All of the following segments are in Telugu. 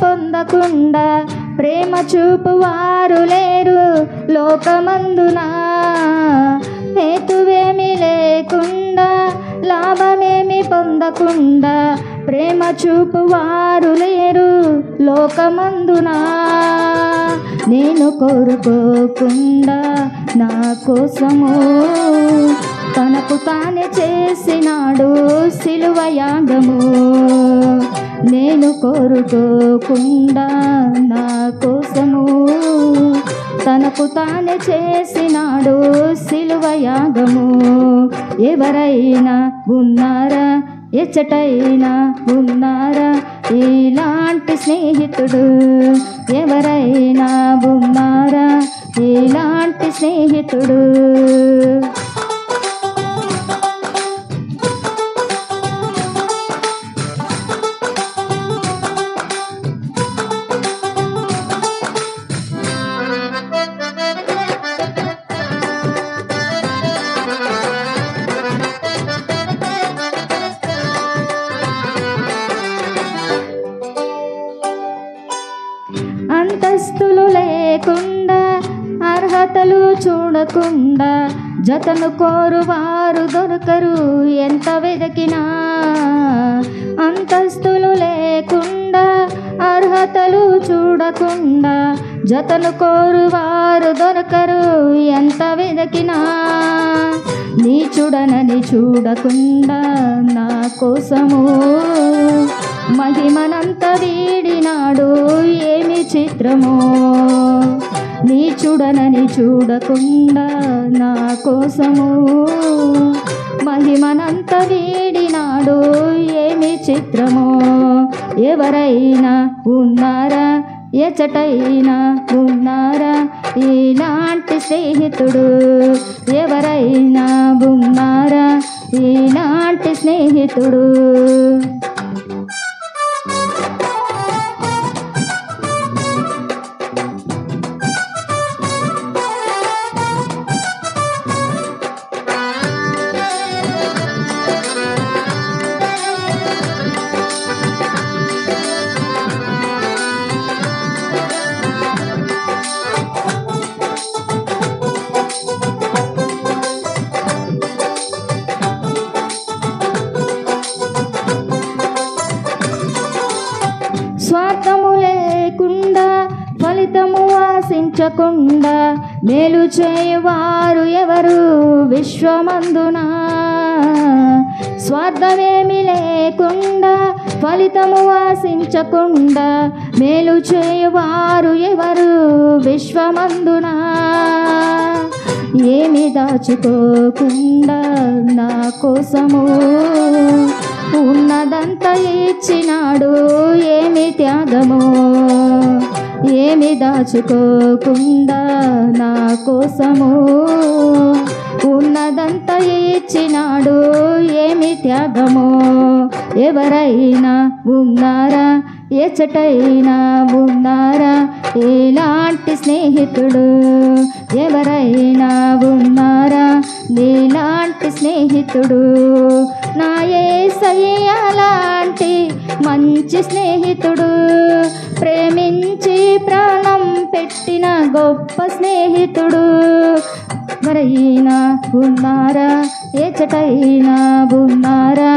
పొందకుండా ప్రేమ చూపువారు లేరు లోకమందున. హేతువేమి లేకుండా లాభమేమి పొందకుండా ప్రేమ చూపువారు లేరు లోకమందున. నేను కోరుకోకుండా నా కోసము తనకు తానే చేసినాడు సిలువ యాగము. నేను కోరుకోకుండా నా కోసము తనకు తానే చేసినాడు సిలువ యాగము. ఎవరైనా ఉన్నారా, ఎచ్చటైనా ఉన్నారా ఇలాంటి స్నేహితుడు? ఎవరైనా ఉన్నారా ఇలాంటి స్నేహితుడు? అంతస్తులు లేకుండా అర్హతలు చూడకుండా జతను కోరువారు దొరకరు ఎంత వెదకినా. అంతస్తులు లేకుండా అర్హతలు చూడకుండా జతను కోరువారు దొరకరు ఎంత వెదకినా. నీచుడనని చూడకుండా నా కోసము మహిమనంత వీడినాడు ఏమి చిత్రమో. నీచుడనని చూడకుండా నా కోసము మహిమనంత వీడినాడు ఏమి చిత్రమో. ఎవరైనా ఉన్నారా, ఎచ్చటైనా ఉన్నారా ఇలాంటి స్నేహితుడు? ఎవరైనా ఉన్నారా ఇలాంటి స్నేహితుడు? స్వార్థము లేకుండా ఫలితము ఆశించకుండా మేలు చేయువారు ఎవరు విశ్వమందున? స్వార్థమేమి లేకుండా ఫలితము ఆశించకుండా మేలు చేయువారు ఎవరు విశ్వమందున? ఏమి దాచుకోకుండా నా కోసము ఉన్నదంతా ఇచ్చినాడు ఏమి త్యాగము. ఏమి దాచుకోకుండా నా కోసము ఉన్నదంతా ఇచ్చినాడు ఏమి త్యాగము. ఎవరైనా ఉన్నారా, ఎచ్చటైనా ఉన్నారా ఇలాంటి స్నేహితుడు? ఎవరైనా ఉన్నారా నీలాంటి స్నేహితుడు? నా యేసయ్య లాంటి మంచి స్నేహితుడు, ప్రేమించి ప్రాణం పెట్టిన గొప్ప స్నేహితుడు. ఎవరైనా ఉన్నారా, ఎచ్చటైనా ఉన్నారా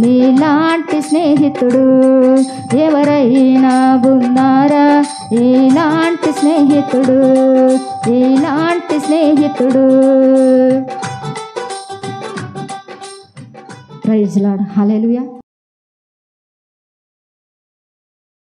నీలాంటి స్నేహితుడు? ఎవరైనా ఉన్నారా ఇలాంటి స్నేహితుడు? ఇలాంటి స్నేహితుడు. Praise lord. హల్లెలూయా.